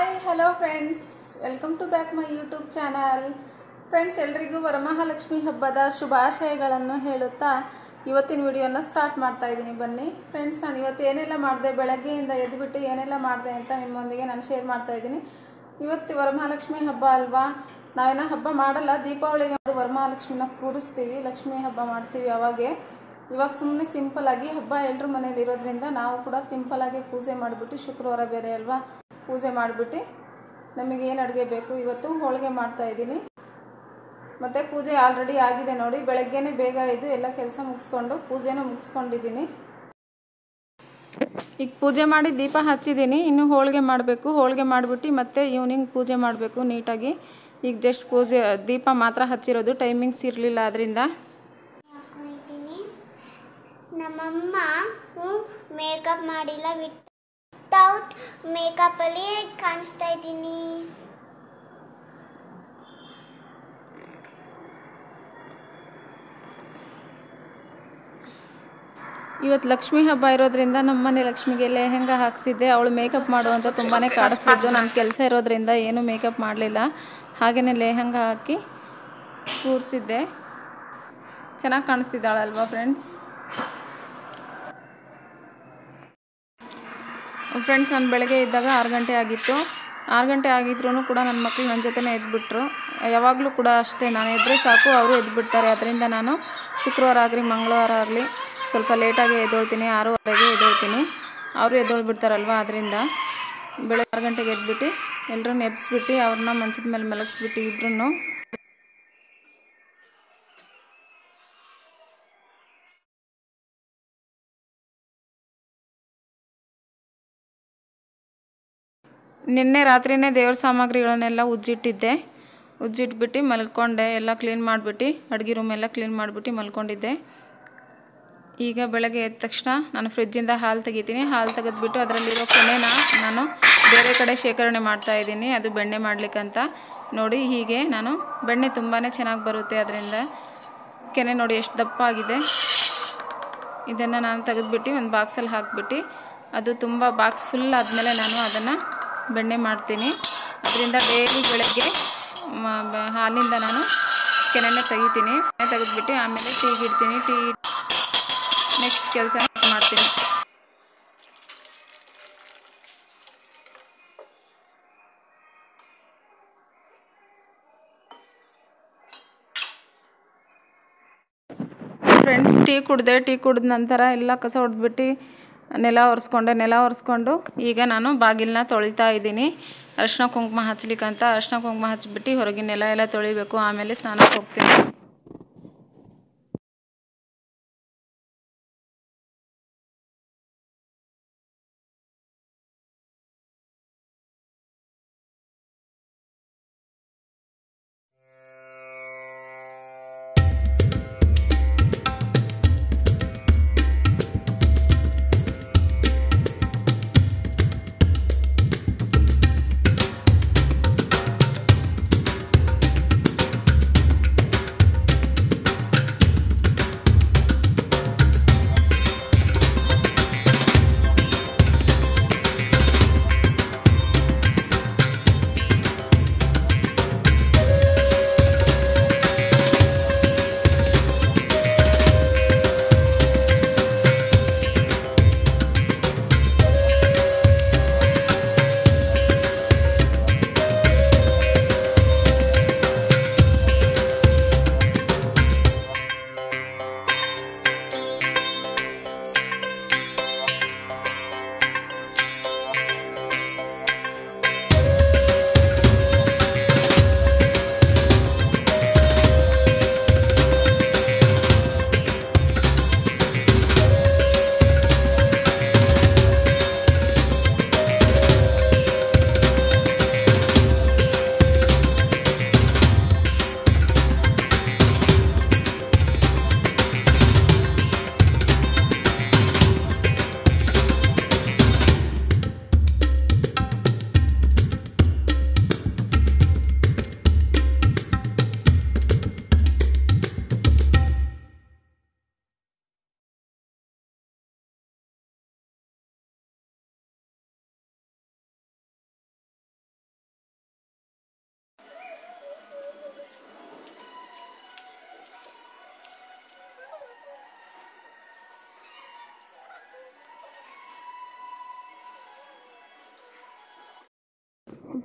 Hi hello friends, welcome to back my YouTube channel. Friends, ಎಲ್ರಿಗೂ ವರಮಹಾಲಕ್ಷ್ಮಿ ಹಬ್ಬದ ಶುಭಾಶಯಗಳನ್ನು ಹೇಳುತ್ತಾ ಇವತ್ತಿನ ವಿಡಿಯೋನ ಸ್ಟಾರ್ಟ್ ಮಾಡ್ತಾ ಇದ್ದೀನಿ. ಬನ್ನಿ ಫ್ರೆಂಡ್ಸ್, ನಾನು ಇವತ್ತು ಏನೆಲ್ಲ ಮಾಡಿದೆ, ಬೆಳಗ್ಗೆಯಿಂದ ಎದ್ದುಬಿಟ್ಟು ಏನೆಲ್ಲ ಮಾಡಿದೆ ಅಂತ ನಿಮ್ಮೊಂದಿಗೆ ನಾನು ಶೇರ್ ಮಾಡ್ತಾ ಇದ್ದೀನಿ. ಇವತ್ತು ವರಮಹಾಲಕ್ಷ್ಮಿ ಹಬ್ಬ ಅಲ್ವಾ, ನಾವೇನೋ ಹಬ್ಬ ಮಾಡಲ್ಲ, ದೀಪಾವಳಿಗೆ ವರಮಹಾಲಕ್ಷ್ಮಿನ ಕೂರಿಸ್ತೀವಿ, ಲಕ್ಷ್ಮಿ ಹಬ್ಬ ಮಾಡ್ತೀವಿ. ಇವಾಗ ಸುಮ್ಮನೆ ಸಿಂಪಲ್ಲಾಗಿ ಹಬ್ಬ ಎಲ್ಲರ ಮನೇಲಿ ಇರೋದ್ರಿಂದ ನಾವು ಕೂಡ ಸಿಂಪಲ್ಲಾಗಿ ಪೂಜೆ ಮಾಡಿಬಿಟ್ಟು, ಶುಕ್ರವಾರ ಬೇರೆ ಅಲ್ವಾ, ಪೂಜೆ ಮಾಡಿಬಿಟ್ಟು ನಮಗೆ ಏನು ಅಡುಗೆ ಬೇಕು ಇವತ್ತು ಹೋಳಿಗೆ ಮಾಡ್ತಾಯಿದ್ದೀನಿ. ಮತ್ತು ಪೂಜೆ ಆಲ್ರೆಡಿ ಆಗಿದೆ ನೋಡಿ, ಬೆಳಗ್ಗೆನೇ ಬೇಗ ಎದ್ದು ಎಲ್ಲ ಕೆಲಸ ಮುಗಿಸ್ಕೊಂಡು ಪೂಜೆನೂ ಮುಗಿಸ್ಕೊಂಡಿದ್ದೀನಿ. ಈಗ ಪೂಜೆ ಮಾಡಿ ದೀಪ ಹಚ್ಚಿದ್ದೀನಿ, ಇನ್ನು ಹೋಳಿಗೆ ಮಾಡಬೇಕು. ಹೋಳಿಗೆ ಮಾಡಿಬಿಟ್ಟು ಮತ್ತೆ ಈವ್ನಿಂಗ್ ಪೂಜೆ ಮಾಡಬೇಕು ನೀಟಾಗಿ. ಈಗ ಜಸ್ಟ್ ಪೂಜೆ ದೀಪ ಮಾತ್ರ ಹಚ್ಚಿರೋದು, ಟೈಮಿಂಗ್ಸ್ ಇರಲಿಲ್ಲ ಅದರಿಂದ. ನಮ್ಮಮ್ಮ ಮೇಕಪ್ ಮಾಡಿಲ್ಲ, ವಿತೌಟ್ ಮೇಕಪ್ಪಲ್ಲಿ ಕಾಣಿಸ್ತಾ ಇದ್ದೀನಿ. ಇವತ್ತು ಲಕ್ಷ್ಮಿ ಹಬ್ಬ ಇರೋದ್ರಿಂದ ನಮ್ಮನೆ ಲಕ್ಷ್ಮಿಗೆ ಲೆಹೆಂಗಾ ಹಾಕ್ಸಿದ್ದೆ. ಅವಳು ಮೇಕಪ್ ಮಾಡುವಂತ ತುಂಬಾ ಕಾಡಿಸ್ತಿದ್ದು, ನನ್ನ ಕೆಲಸ ಇರೋದ್ರಿಂದ ಏನು ಮೇಕಪ್ ಮಾಡಲಿಲ್ಲ, ಹಾಗೆಯೇ ಲೆಹೆಂಗಾ ಹಾಕಿ ಕೂರಿಸಿದ್ದೆ. ಚೆನ್ನಾಗಿ ಕಾಣಿಸ್ತಿದ್ದಾಳಲ್ವಾ ಫ್ರೆಂಡ್ಸ್. ನಾನು ಬೆಳಗ್ಗೆ ಇದ್ದಾಗ 6 ಗಂಟೆ ಆಗಿತ್ತು. 6 ಗಂಟೆ ಆಗಿದ್ರೂ ಕೂಡ ನನ್ನ ಮಕ್ಕಳು ನನ್ನ ಜೊತೆನೇ ಎದ್ಬಿಟ್ರು. ಯಾವಾಗಲೂ ಕೂಡ ಅಷ್ಟೇ, ನಾನು ಎದ್ದರೆ ಸಾಕು ಅವರು ಎದ್ಬಿಡ್ತಾರೆ. ಅದರಿಂದ ನಾನು ಶುಕ್ರವಾರ ಆಗಲಿ ಮಂಗಳವಾರ ಆಗಲಿ ಸ್ವಲ್ಪ ಲೇಟಾಗಿ ಎದ್ದೊಳ್ತೀನಿ, 6:30ಗೆ ಎದ್ದೊಳ್ತೀನಿ. ಅವರು ಎದ್ದೊಳ್ಬಿಡ್ತಾರಲ್ವ, ಅದರಿಂದ ಬೆಳಗ್ಗೆ 6 ಗಂಟೆಗೆ ಎದ್ಬಿಟ್ಟು ಎಲ್ಲರನ್ನ ಎಬ್ಬಿಸ್ಬಿಟ್ಟು ಅವ್ರನ್ನ ಮಂಚದ ಮೇಲೆ ಮಲಗಿಸ್ಬಿಟ್ಟು ಇಬ್ಬರನ್ನು ನಿನ್ನೆ ರಾತ್ರಿಯೇ ದೇವ್ರ ಸಾಮಗ್ರಿಗಳನ್ನೆಲ್ಲ ಉಜ್ಜಿಟ್ಬಿಟ್ಟು ಮಲ್ಕೊಂಡೆ. ಎಲ್ಲ ಕ್ಲೀನ್ ಮಾಡಿಬಿಟ್ಟು ಅಡುಗೆ ರೂಮ್ ಎಲ್ಲ ಕ್ಲೀನ್ ಮಾಡಿಬಿಟ್ಟು ಮಲ್ಕೊಂಡಿದ್ದೆ. ಈಗ ಬೆಳಗ್ಗೆ ಎದ್ದ ತಕ್ಷಣ ನಾನು ಫ್ರಿಜ್ಜಿಂದ ಹಾಲು ತೆಗಿತೀನಿ. ಹಾಲು ತೆಗೆದ್ಬಿಟ್ಟು ಅದರಲ್ಲಿರೋ ಕೆನೆನ ನಾನು ಬೇರೆ ಕಡೆ ಶೇಖರಣೆ ಮಾಡ್ತಾಯಿದ್ದೀನಿ, ಅದು ಬೆಣ್ಣೆ ಮಾಡಲಿಕ್ಕಂತ. ನೋಡಿ, ಹೀಗೆ ನಾನು ಬೆಣ್ಣೆ ತುಂಬಾ ಚೆನ್ನಾಗಿ ಬರುತ್ತೆ ಅದರಿಂದ. ಕೆನೆ ನೋಡಿ ಎಷ್ಟು ದಪ್ಪ ಆಗಿದೆ. ಇದನ್ನು ನಾನು ತೆಗೆದ್ಬಿಟ್ಟು ಒಂದು ಬಾಕ್ಸಲ್ಲಿ ಹಾಕಿಬಿಟ್ಟು, ಅದು ತುಂಬ ಬಾಕ್ಸ್ ಫುಲ್ ಆದಮೇಲೆ ನಾನು ಅದನ್ನು ಬೆಣ್ಣೆ ಮಾಡ್ತೀನಿ. ಅದರಿಂದ ಡೈಲಿ ಬೆಳಗ್ಗೆ ಹಾಲಿಂದ ನಾನು ಕೆನೆನ ತೆಗಿತೀನಿ. ತೆಗೆದ್ಬಿಟ್ಟು ಆಮೇಲೆ ಟೀಗೆ ಇಡ್ತೀನಿ. ಟೀ ನೆಕ್ಸ್ಟ್ ಕೆಲಸ ಮಾಡ್ತೀನಿ. ಫ್ರೆಂಡ್ಸ್, ಟೀ ಕುಡಿದ ನಂತರ ಎಲ್ಲ ಕಸ ಹೊಡೆದ್ಬಿಟ್ಟು ನೆಲ ಒರೆಸ್ಕೊಂಡು ಈಗ ನಾನು ಬಾಗಿಲನ್ನ ತೊಳಿತಾ ಇದ್ದೀನಿ. ಅರಿಶಿನ ಕುಂಕುಮ ಹಚ್ಲಿಕ್ಕಂತ ಅರಿಶಿನ ಕುಂಕುಮ ಹಚ್ಬಿಟ್ಟು ಹೊರಗಿನ ನೆಲ ಎಲ್ಲ ತೊಳಿಬೇಕು. ಆಮೇಲೆ ಸ್ನಾನಕ್ಕೆ ಹೋಗ್ತೀನಿ.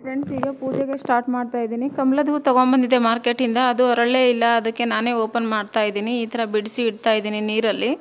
ಫ್ರೆಂಡ್ಸ್, ಈಗ ಪೂಜೆಗೆ ಸ್ಟಾರ್ಟ್ ಮಾಡ್ತಾ ಇದ್ದೀನಿ. ಕಮಲದ ಹೂ ತೊಗೊಂಬಂದಿದ್ದೆ ಮಾರ್ಕೆಟಿಂದ. ಅದು ಅರಳೇ ಇಲ್ಲ, ಅದಕ್ಕೆ ನಾನೇ ಓಪನ್ ಮಾಡ್ತಾ ಇದ್ದೀನಿ. ಈ ಥರ ಬಿಡಿಸಿ ಇಡ್ತಾ ಇದ್ದೀನಿ ನೀರಲ್ಲಿ.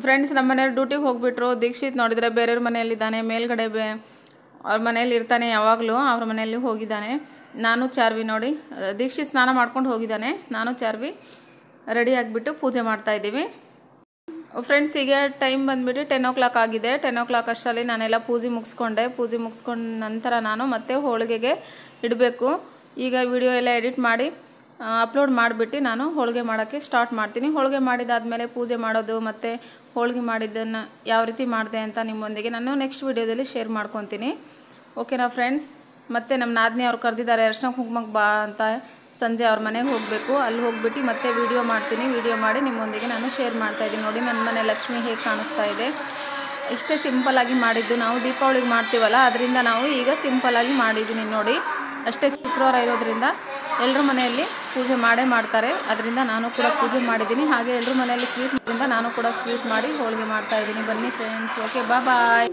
ಫ್ರೆಂಡ್ಸ್, ನಮ್ಮ ಮನೆಯವ್ರು ಡ್ಯೂಟಿಗೆ ಹೋಗಿಬಿಟ್ರು. ದೀಕ್ಷಿತ್ ನೋಡಿದರೆ ಬೇರೆಯವ್ರ ಮನೆಯಲ್ಲಿದ್ದಾನೆ, ಮೇಲ್ಗಡೆ ಅವ್ರ ಮನೇಲಿ ಇರ್ತಾನೆ ಯಾವಾಗಲೂ. ಅವ್ರ ಮನೆಯಲ್ಲಿ ಹೋಗಿದ್ದಾನೆ. ನಾನು ಚಾರ್ವಿ ನೋಡಿ, ದೀಕ್ಷಿತ್ ಸ್ನಾನ ಮಾಡ್ಕೊಂಡು ಹೋಗಿದ್ದಾನೆ. ನಾನು ಚಾರ್ವಿ ರೆಡಿ ಆಗಿಬಿಟ್ಟು ಪೂಜೆ ಮಾಡ್ತಾಯಿದ್ದೀವಿ. ಫ್ರೆಂಡ್ಸ್, ಈಗ ಟೈಮ್ ಬಂದುಬಿಟ್ಟು 10 o'clock ಆಗಿದೆ. 10 o'clock ಅಷ್ಟರಲ್ಲಿ ನಾನೆಲ್ಲ ಪೂಜೆ ಮುಗಿಸ್ಕೊಂಡೆ. ಪೂಜೆ ಮುಗಿಸ್ಕೊಂಡ ನಂತರ ನಾನು ಮತ್ತೆ ಹೋಳಿಗೆಗೆ ಇಡಬೇಕು. ಈಗ ವಿಡಿಯೋ ಎಲ್ಲ ಎಡಿಟ್ ಮಾಡಿ ಅಪ್ಲೋಡ್ ಮಾಡಿಬಿಟ್ಟು ನಾನು ಹೋಳಿಗೆ ಮಾಡೋಕ್ಕೆ ಸ್ಟಾರ್ಟ್ ಮಾಡ್ತೀನಿ. ಹೋಳಿಗೆ ಮಾಡಿದಾದಮೇಲೆ ಪೂಜೆ ಮಾಡೋದು ಮತ್ತು ಹೋಳಿಗೆ ಮಾಡಿದ್ದನ್ನು ಯಾವ ರೀತಿ ಮಾಡಿದೆ ಅಂತ ನಿಮ್ಮೊಂದಿಗೆ ನಾನು ನೆಕ್ಸ್ಟ್ ವಿಡಿಯೋದಲ್ಲಿ ಶೇರ್ ಮಾಡ್ಕೊತೀನಿ. ಓಕೆನಾ ಫ್ರೆಂಡ್ಸ್? ಮತ್ತು ನಮ್ಮ ನಾದಿನಿ ಅವ್ರು ಕರೆದಿದ್ದಾರೆ ಅರ್ಶಿನ ಕುಂಕುಮಕ್ಕೆ ಬಾ ಅಂತ. ಸಂಜೆ ಅವ್ರ ಮನೆಗೆ ಹೋಗಬೇಕು. ಅಲ್ಲಿ ಹೋಗ್ಬಿಟ್ಟು ಮತ್ತೆ ವಿಡಿಯೋ ಮಾಡ್ತೀನಿ. ವಿಡಿಯೋ ಮಾಡಿ ನಿಮ್ಮೊಂದಿಗೆ ನಾನು ಶೇರ್ ಮಾಡ್ತಾಯಿದ್ದೀನಿ. ನೋಡಿ ನನ್ನ ಮನೆ ಲಕ್ಷ್ಮಿ ಹೇಗೆ ಕಾಣಿಸ್ತಾ ಇದೆ. ಇಷ್ಟೇ ಸಿಂಪಲ್ಲಾಗಿ ಮಾಡಿದ್ದು. ನಾವು ದೀಪಾವಳಿಗೆ ಮಾಡ್ತೀವಲ್ಲ, ಅದರಿಂದ ನಾವು ಈಗ ಸಿಂಪಲ್ಲಾಗಿ ಮಾಡಿದ್ದೀನಿ ನೋಡಿ. ಅಷ್ಟೇ, ಶುಕ್ರವಾರ ಇರೋದ್ರಿಂದ ಎಲ್ಲರ ಮನೆಯಲ್ಲಿ ಪೂಜೆ ಮಾಡೇ ಮಾಡ್ತಾರೆ. ಅದರಿಂದ ನಾನು ಕೂಡ ಪೂಜೆ ಮಾಡಿದ್ದೀನಿ. ಹಾಗೆ ಎಲ್ಲರ ಮನೆಯಲ್ಲಿ ಸ್ವೀಟ್ ಮಾಡಿದ್ರಿಂದ ನಾನು ಕೂಡ ಸ್ವೀಟ್ ಮಾಡಿ ಹೋಳಿಗೆ ಮಾಡ್ತಾಯಿದ್ದೀನಿ. ಬನ್ನಿ ಫ್ರೆಂಡ್ಸ್. ಓಕೆ, ಬಾಯ್.